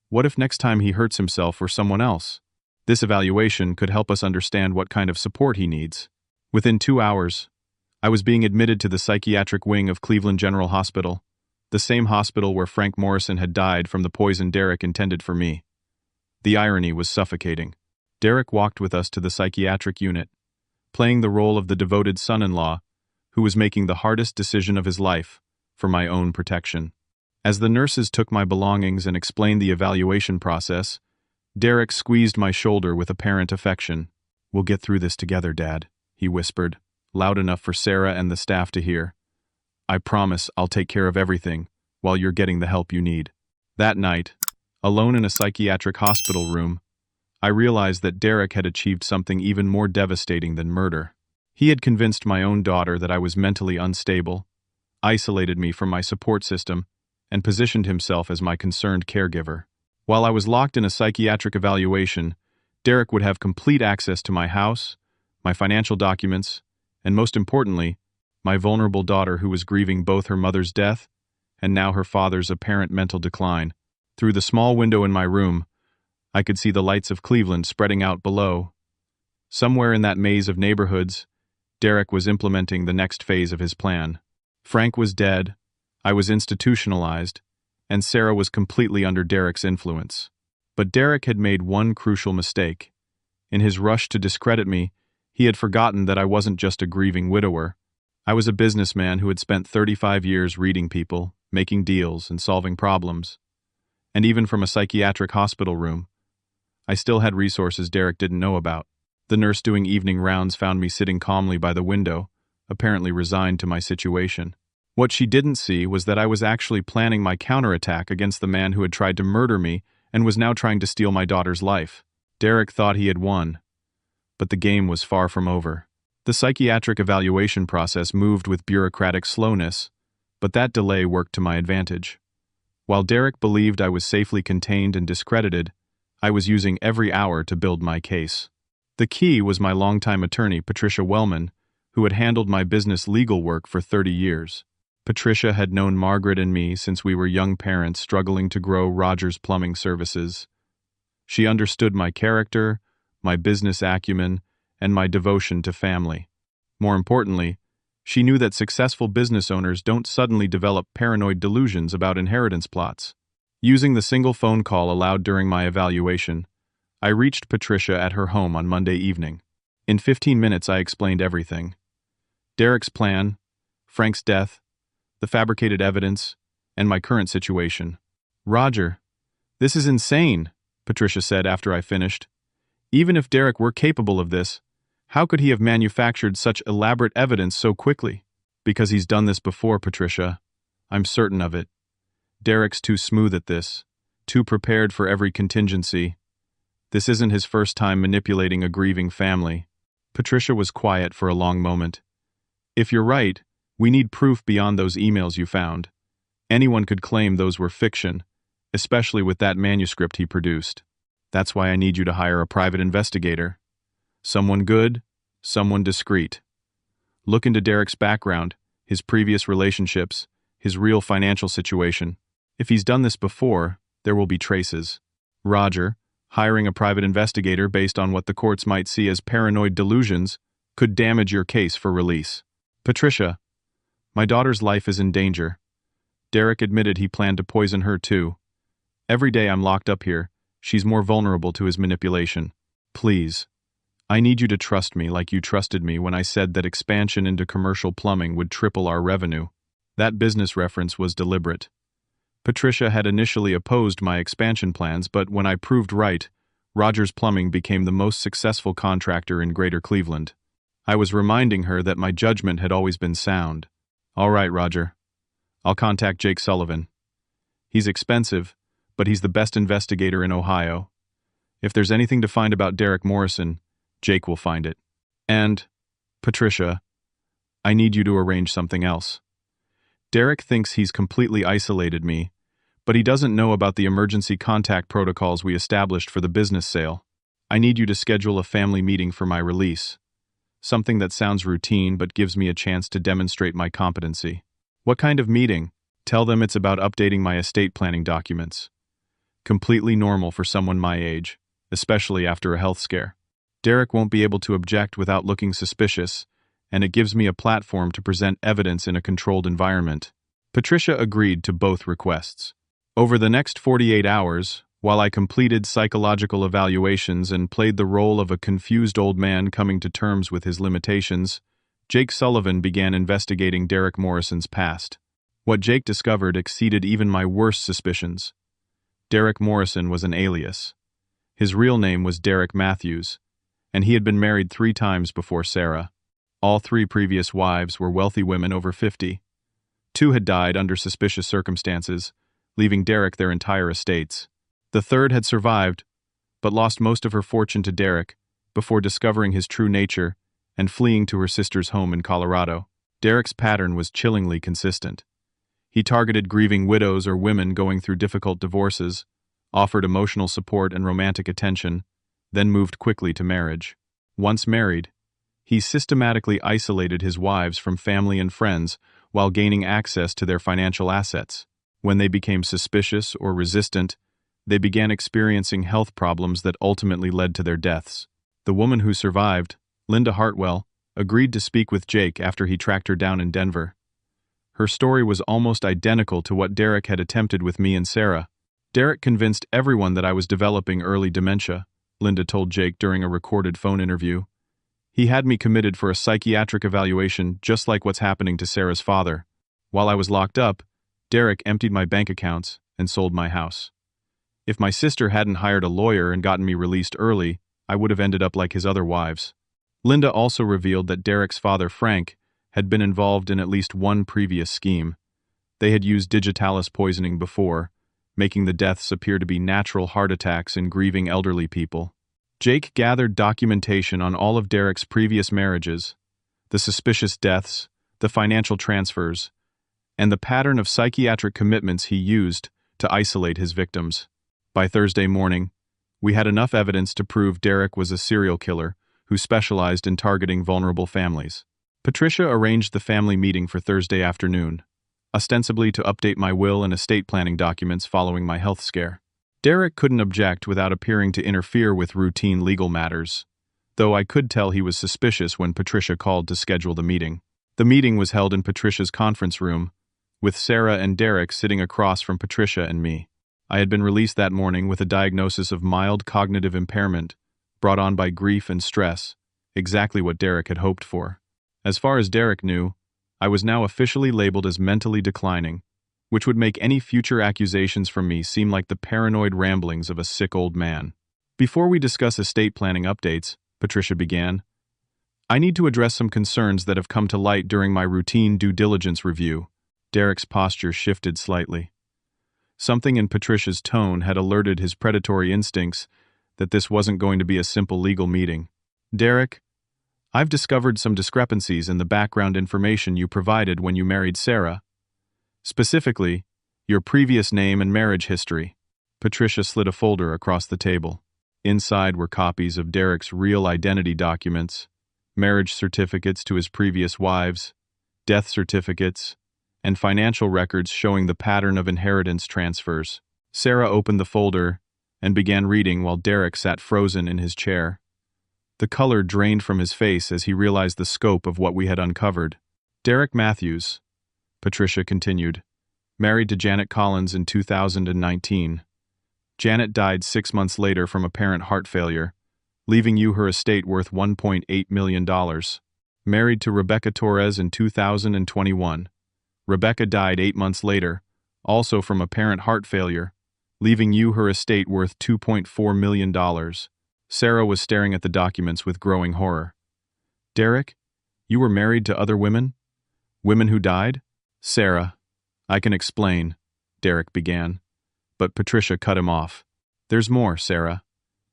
What if next time he hurts himself or someone else? This evaluation could help us understand what kind of support he needs. Within 2 hours, I was being admitted to the psychiatric wing of Cleveland General Hospital, the same hospital where Frank Morrison had died from the poison Derek intended for me. The irony was suffocating. Derek walked with us to the psychiatric unit, playing the role of the devoted son-in-law who was making the hardest decision of his life for my own protection. As the nurses took my belongings and explained the evaluation process, Derek squeezed my shoulder with apparent affection. We'll get through this together, Dad, he whispered, loud enough for Sarah and the staff to hear. I promise I'll take care of everything while you're getting the help you need. That night, alone in a psychiatric hospital room, I realized that Derek had achieved something even more devastating than murder. He had convinced my own daughter that I was mentally unstable, isolated me from my support system, and positioned himself as my concerned caregiver. While I was locked in a psychiatric evaluation, Derek would have complete access to my house, my financial documents, and most importantly, my vulnerable daughter who was grieving both her mother's death and now her father's apparent mental decline. Through the small window in my room, I could see the lights of Cleveland spreading out below. Somewhere in that maze of neighborhoods, Derek was implementing the next phase of his plan. Frank was dead, I was institutionalized, and Sarah was completely under Derek's influence. But Derek had made one crucial mistake. In his rush to discredit me, he had forgotten that I wasn't just a grieving widower. I was a businessman who had spent 35 years reading people, making deals, and solving problems. And even from a psychiatric hospital room, I still had resources Derek didn't know about. The nurse doing evening rounds found me sitting calmly by the window, apparently resigned to my situation. What she didn't see was that I was actually planning my counterattack against the man who had tried to murder me and was now trying to steal my daughter's life. Derek thought he had won, but the game was far from over. The psychiatric evaluation process moved with bureaucratic slowness, but that delay worked to my advantage. While Derek believed I was safely contained and discredited, I was using every hour to build my case. The key was my longtime attorney, Patricia Wellman, who had handled my business legal work for 30 years. Patricia had known Margaret and me since we were young parents struggling to grow Rogers Plumbing Services. She understood my character, my business acumen, and my devotion to family. More importantly, she knew that successful business owners don't suddenly develop paranoid delusions about inheritance plots. Using the single phone call allowed during my evaluation, I reached Patricia at her home on Monday evening. In 15 minutes I explained everything. Derek's plan, Frank's death, the fabricated evidence, and my current situation. Roger, this is insane, Patricia said after I finished. Even if Derek were capable of this, how could he have manufactured such elaborate evidence so quickly? Because he's done this before, Patricia. I'm certain of it. Derek's too smooth at this, too prepared for every contingency. This isn't his first time manipulating a grieving family. Patricia was quiet for a long moment. If you're right, we need proof beyond those emails you found. Anyone could claim those were fiction, especially with that manuscript he produced. That's why I need you to hire a private investigator. Someone good, someone discreet. Look into Derek's background, his previous relationships, his real financial situation. If he's done this before, there will be traces. Roger, hiring a private investigator based on what the courts might see as paranoid delusions could damage your case for release. Patricia, my daughter's life is in danger. Derek admitted he planned to poison her too. Every day I'm locked up here, she's more vulnerable to his manipulation. Please, I need you to trust me like you trusted me when I said that expansion into commercial plumbing would triple our revenue. That business reference was deliberate. Patricia had initially opposed my expansion plans, but when I proved right, Rogers Plumbing became the most successful contractor in Greater Cleveland. I was reminding her that my judgment had always been sound. All right, Roger. I'll contact Jake Sullivan. He's expensive, but he's the best investigator in Ohio. If there's anything to find about Derek Morrison, Jake will find it. And, Patricia, I need you to arrange something else. Derek thinks he's completely isolated me, But he doesn't know about the emergency contact protocols we established for the business sale. I need you to schedule a family meeting for my release. Something that sounds routine but gives me a chance to demonstrate my competency. What kind of meeting? Tell them it's about updating my estate planning documents. Completely normal for someone my age, especially after a health scare. Derek won't be able to object without looking suspicious, and it gives me a platform to present evidence in a controlled environment. Patricia agreed to both requests. Over the next 48 hours, while I completed psychological evaluations and played the role of a confused old man coming to terms with his limitations, Jake Sullivan began investigating Derek Morrison's past. What Jake discovered exceeded even my worst suspicions. Derek Morrison was an alias. His real name was Derek Matthews, and he had been married 3 times before Sarah. All 3 previous wives were wealthy women over 50. 2 had died under suspicious circumstances, leaving Derek their entire estates. The 3rd had survived, but lost most of her fortune to Derek before discovering his true nature and fleeing to her sister's home in Colorado. Derek's pattern was chillingly consistent. He targeted grieving widows or women going through difficult divorces, offered emotional support and romantic attention, then moved quickly to marriage. Once married, he systematically isolated his wives from family and friends while gaining access to their financial assets. When they became suspicious or resistant, they began experiencing health problems that ultimately led to their deaths. The woman who survived, Linda Hartwell, agreed to speak with Jake after he tracked her down in Denver. Her story was almost identical to what Derek had attempted with me and Sarah. Derek convinced everyone that I was developing early dementia, Linda told Jake during a recorded phone interview. He had me committed for a psychiatric evaluation just like what's happening to Sarah's father. While I was locked up, Derek emptied my bank accounts and sold my house. If my sister hadn't hired a lawyer and gotten me released early, I would have ended up like his other wives. Linda also revealed that Derek's father, Frank, had been involved in at least one previous scheme. They had used digitalis poisoning before, making the deaths appear to be natural heart attacks in grieving elderly people. Jake gathered documentation on all of Derek's previous marriages, the suspicious deaths, the financial transfers, and the pattern of psychiatric commitments he used to isolate his victims. By Thursday morning, we had enough evidence to prove Derek was a serial killer who specialized in targeting vulnerable families. Patricia arranged the family meeting for Thursday afternoon, ostensibly to update my will and estate planning documents following my health scare. Derek couldn't object without appearing to interfere with routine legal matters, though I could tell he was suspicious when Patricia called to schedule the meeting. The meeting was held in Patricia's conference room, with Sarah and Derek sitting across from Patricia and me. I had been released that morning with a diagnosis of mild cognitive impairment brought on by grief and stress, exactly what Derek had hoped for. As far as Derek knew, I was now officially labeled as mentally declining, which would make any future accusations from me seem like the paranoid ramblings of a sick old man. Before we discuss estate planning updates, Patricia began, I need to address some concerns that have come to light during my routine due diligence review. Derek's posture shifted slightly. Something in Patricia's tone had alerted his predatory instincts that this wasn't going to be a simple legal meeting. Derek, I've discovered some discrepancies in the background information you provided when you married Sarah. Specifically, your previous name and marriage history. Patricia slid a folder across the table. Inside were copies of Derek's real identity documents, marriage certificates to his previous wives, death certificates, and financial records showing the pattern of inheritance transfers. Sarah opened the folder and began reading while Derek sat frozen in his chair. The color drained from his face as he realized the scope of what we had uncovered. Derek Matthews, Patricia continued, married to Janet Collins in 2019. Janet died 6 months later from apparent heart failure, leaving you her estate worth $1.8 million. Married to Rebecca Torres in 2021. Rebecca died 8 months later, also from apparent heart failure, leaving you her estate worth $2.4 million. Sarah was staring at the documents with growing horror. Derek, you were married to other women? Women who died? Sarah, I can explain, Derek began, but Patricia cut him off. There's more, Sarah.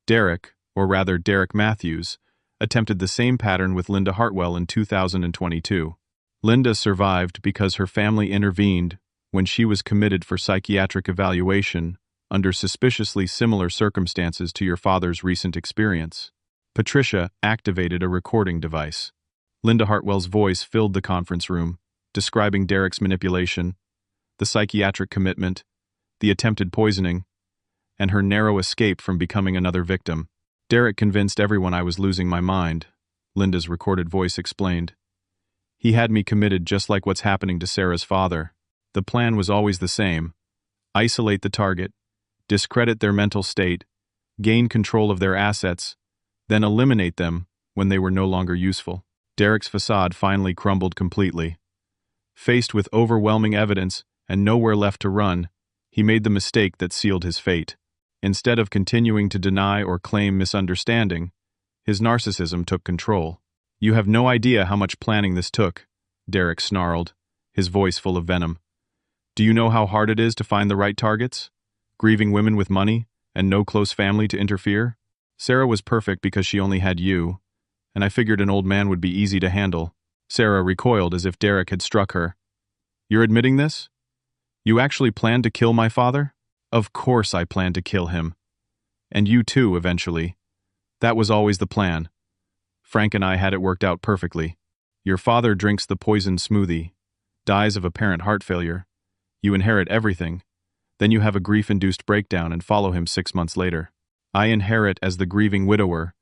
Derek, or rather Derek Matthews, attempted the same pattern with Linda Hartwell in 2022. Linda survived because her family intervened when she was committed for psychiatric evaluation under suspiciously similar circumstances to your father's recent experience. Patricia activated a recording device. Linda Hartwell's voice filled the conference room, describing Derek's manipulation, the psychiatric commitment, the attempted poisoning, and her narrow escape from becoming another victim. Derek convinced everyone I was losing my mind, Linda's recorded voice explained. He had me committed just like what's happening to Sarah's father. The plan was always the same: isolate the target, discredit their mental state, gain control of their assets, then eliminate them when they were no longer useful. Derek's facade finally crumbled completely. Faced with overwhelming evidence and nowhere left to run, he made the mistake that sealed his fate. Instead of continuing to deny or claim misunderstanding, his narcissism took control. "You have no idea how much planning this took," Derek snarled, his voice full of venom. "Do you know how hard it is to find the right targets? Grieving women with money, and no close family to interfere? Sarah was perfect because she only had you, and I figured an old man would be easy to handle." Sarah recoiled as if Derek had struck her. "You're admitting this? You actually planned to kill my father?" "Of course I planned to kill him. And you too, eventually. That was always the plan. Frank and I had it worked out perfectly. Your father drinks the poisoned smoothie, dies of apparent heart failure. You inherit everything. Then you have a grief-induced breakdown and follow him 6 months later. I inherit as the grieving widower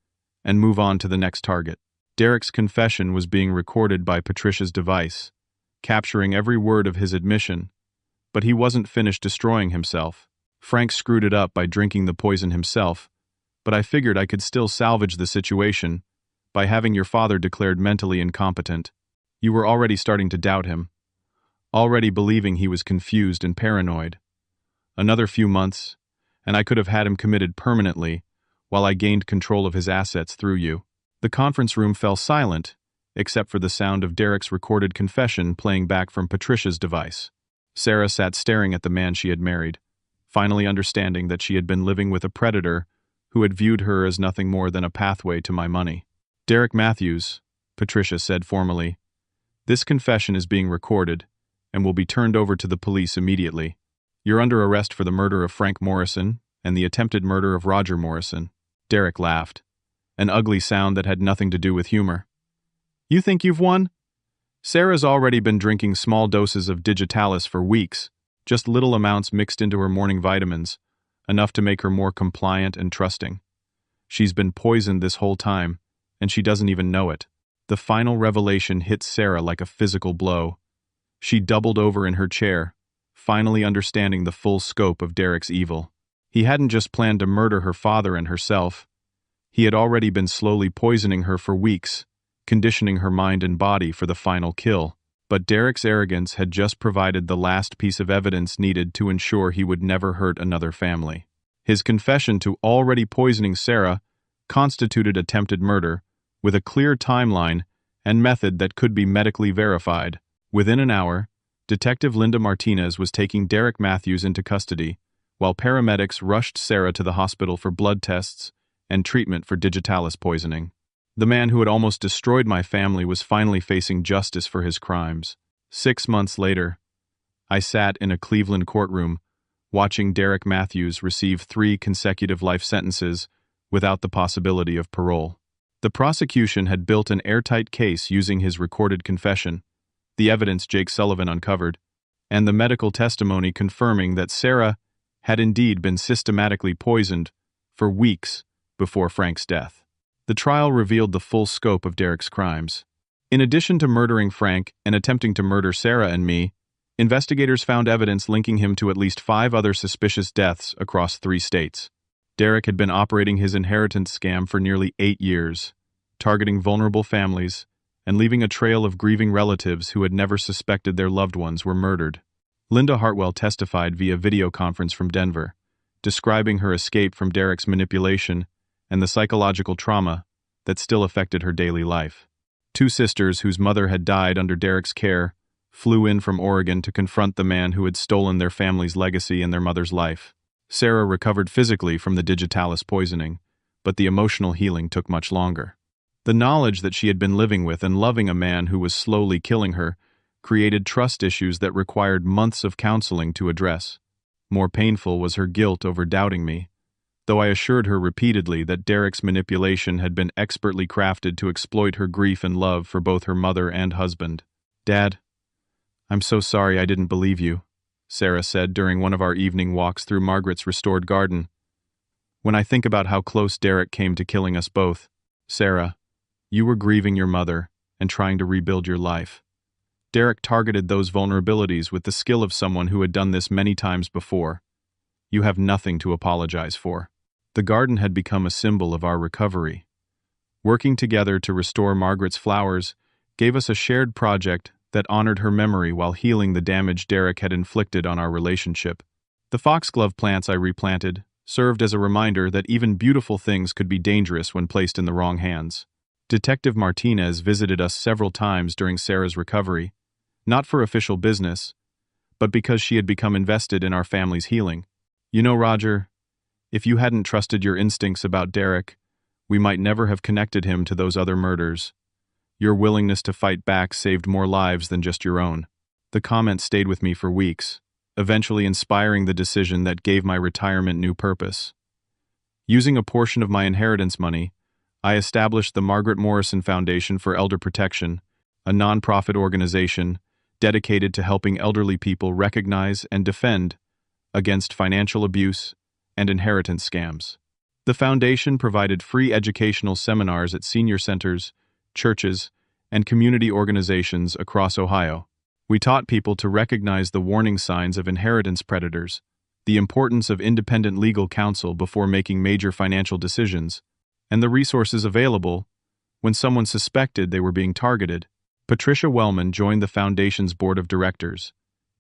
and move on to the next target." Derek's confession was being recorded by Patricia's device, capturing every word of his admission, but he wasn't finished destroying himself. Frank screwed it up by drinking the poison himself, but I figured I could still salvage the situation by having your father declared mentally incompetent. You were already starting to doubt him, already believing he was confused and paranoid. Another few months, and I could have had him committed permanently while I gained control of his assets through you. The conference room fell silent, except for the sound of Derek's recorded confession playing back from Patricia's device. Sarah sat staring at the man she had married, finally understanding that she had been living with a predator who had viewed her as nothing more than a pathway to my money. "Derek Matthews," Patricia said formally, "this confession is being recorded and will be turned over to the police immediately. You're under arrest for the murder of Frank Morrison and the attempted murder of Roger Morrison." Derek laughed, an ugly sound that had nothing to do with humor. "You think you've won? Sarah's already been drinking small doses of digitalis for weeks, just little amounts mixed into her morning vitamins, enough to make her more compliant and trusting. She's been poisoned this whole time, and she doesn't even know it." The final revelation hit Sarah like a physical blow. She doubled over in her chair, finally understanding the full scope of Derek's evil. He hadn't just planned to murder her father and herself. He had already been slowly poisoning her for weeks, conditioning her mind and body for the final kill. But Derek's arrogance had just provided the last piece of evidence needed to ensure he would never hurt another family. His confession to already poisoning Sarah constituted attempted murder, with a clear timeline and method that could be medically verified. Within an hour, Detective Linda Martinez was taking Derek Matthews into custody, while paramedics rushed Sarah to the hospital for blood tests and treatment for digitalis poisoning. The man who had almost destroyed my family was finally facing justice for his crimes. 6 months later, I sat in a Cleveland courtroom, watching Derek Matthews receive 3 consecutive life sentences without the possibility of parole. The prosecution had built an airtight case using his recorded confession, the evidence Jake Sullivan uncovered, and the medical testimony confirming that Sarah had indeed been systematically poisoned for weeks before Frank's death. The trial revealed the full scope of Derek's crimes. In addition to murdering Frank and attempting to murder Sarah and me, investigators found evidence linking him to at least 5 other suspicious deaths across 3 states. Derek had been operating his inheritance scam for nearly 8 years, targeting vulnerable families and leaving a trail of grieving relatives who had never suspected their loved ones were murdered. Linda Hartwell testified via video conference from Denver, describing her escape from Derek's manipulation and the psychological trauma that still affected her daily life. 2 sisters whose mother had died under Derek's care flew in from Oregon to confront the man who had stolen their family's legacy and their mother's life. Sarah recovered physically from the digitalis poisoning, but the emotional healing took much longer. The knowledge that she had been living with and loving a man who was slowly killing her created trust issues that required months of counseling to address. More painful was her guilt over doubting me, though I assured her repeatedly that Derek's manipulation had been expertly crafted to exploit her grief and love for both her mother and husband. "Dad, I'm so sorry I didn't believe you," Sarah said during one of our evening walks through Margaret's restored garden. "When I think about how close Derek came to killing us both, Sarah, you were grieving your mother and trying to rebuild your life. Derek targeted those vulnerabilities with the skill of someone who had done this many times before. You have nothing to apologize for." The garden had become a symbol of our recovery. Working together to restore Margaret's flowers gave us a shared project that honored her memory while healing the damage Derek had inflicted on our relationship. The foxglove plants I replanted served as a reminder that even beautiful things could be dangerous when placed in the wrong hands. Detective Martinez visited us several times during Sarah's recovery, not for official business, but because she had become invested in our family's healing. "You know, Roger, if you hadn't trusted your instincts about Derek, we might never have connected him to those other murders. Your willingness to fight back saved more lives than just your own." The comment stayed with me for weeks, eventually inspiring the decision that gave my retirement new purpose. Using a portion of my inheritance money, I established the Margaret Morrison Foundation for Elder Protection, a nonprofit organization dedicated to helping elderly people recognize and defend against financial abuse and inheritance scams. The foundation provided free educational seminars at senior centers, churches, and community organizations across Ohio. We taught people to recognize the warning signs of inheritance predators, the importance of independent legal counsel before making major financial decisions, and the resources available when someone suspected they were being targeted. Patricia Wellman joined the foundation's board of directors,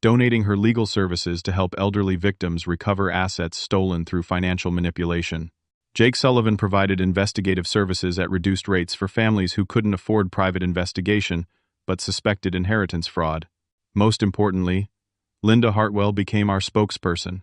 donating her legal services to help elderly victims recover assets stolen through financial manipulation. Jake Sullivan provided investigative services at reduced rates for families who couldn't afford private investigation but suspected inheritance fraud. Most importantly, Linda Hartwell became our spokesperson,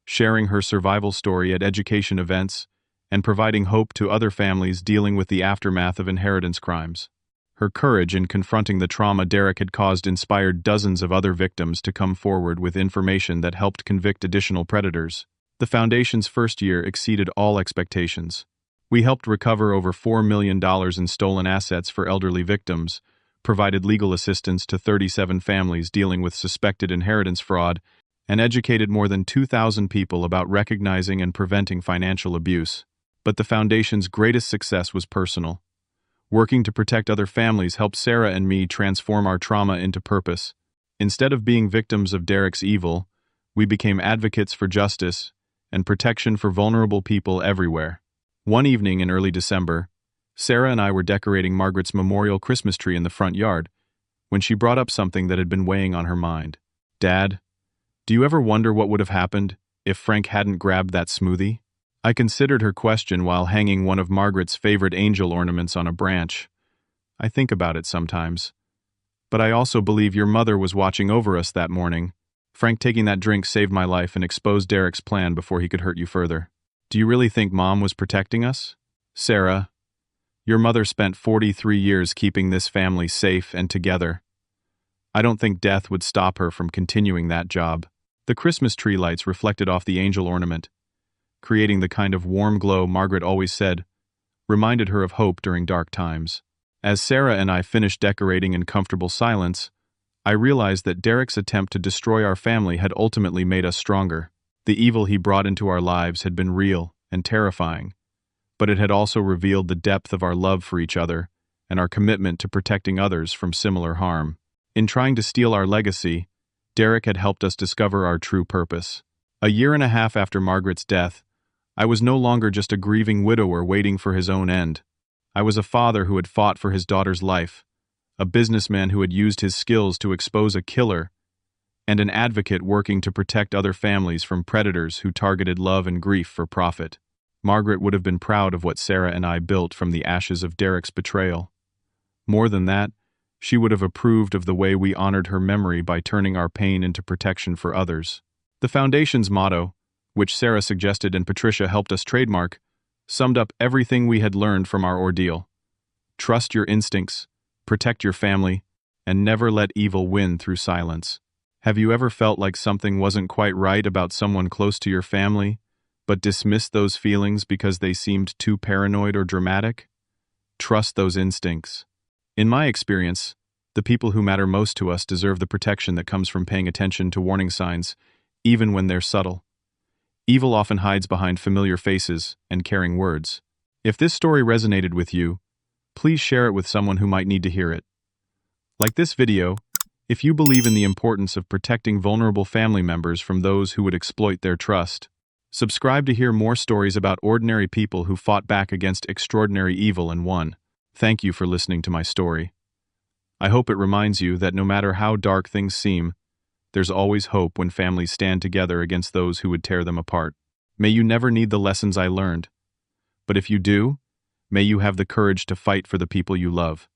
sharing her survival story at education events and providing hope to other families dealing with the aftermath of inheritance crimes. Her courage in confronting the trauma Derek had caused inspired dozens of other victims to come forward with information that helped convict additional predators. The foundation's first year exceeded all expectations. We helped recover over $4 million in stolen assets for elderly victims, provided legal assistance to 37 families dealing with suspected inheritance fraud, and educated more than 2,000 people about recognizing and preventing financial abuse. But the foundation's greatest success was personal. Working to protect other families helped Sarah and me transform our trauma into purpose. Instead of being victims of Derek's evil, we became advocates for justice and protection for vulnerable people everywhere. One evening in early December, Sarah and I were decorating Margaret's memorial Christmas tree in the front yard when she brought up something that had been weighing on her mind. "Dad, do you ever wonder what would have happened if Frank hadn't grabbed that smoothie?" I considered her question while hanging one of Margaret's favorite angel ornaments on a branch. "I think about it sometimes. But I also believe your mother was watching over us that morning. Frank taking that drink saved my life and exposed Derek's plan before he could hurt you further. Do you really think Mom was protecting us? Sarah, your mother spent 43 years keeping this family safe and together. I don't think death would stop her from continuing that job." The Christmas tree lights reflected off the angel ornament, creating the kind of warm glow Margaret always said reminded her of hope during dark times. As Sarah and I finished decorating in comfortable silence, I realized that Derek's attempt to destroy our family had ultimately made us stronger. The evil he brought into our lives had been real and terrifying, but it had also revealed the depth of our love for each other and our commitment to protecting others from similar harm. In trying to steal our legacy, Derek had helped us discover our true purpose. A year and a half after Margaret's death, I was no longer just a grieving widower waiting for his own end. I was a father who had fought for his daughter's life, a businessman who had used his skills to expose a killer, and an advocate working to protect other families from predators who targeted love and grief for profit. Margaret would have been proud of what Sarah and I built from the ashes of Derek's betrayal. More than that, she would have approved of the way we honored her memory by turning our pain into protection for others. The foundation's motto, which Sarah suggested and Patricia helped us trademark, summed up everything we had learned from our ordeal. Trust your instincts, protect your family, and never let evil win through silence. Have you ever felt like something wasn't quite right about someone close to your family, but dismissed those feelings because they seemed too paranoid or dramatic? Trust those instincts. In my experience, the people who matter most to us deserve the protection that comes from paying attention to warning signs, even when they're subtle. Evil often hides behind familiar faces and caring words. If this story resonated with you, please share it with someone who might need to hear it. Like this video, if you believe in the importance of protecting vulnerable family members from those who would exploit their trust, subscribe to hear more stories about ordinary people who fought back against extraordinary evil and won. Thank you for listening to my story. I hope it reminds you that no matter how dark things seem, there's always hope when families stand together against those who would tear them apart. May you never need the lessons I learned. But if you do, may you have the courage to fight for the people you love.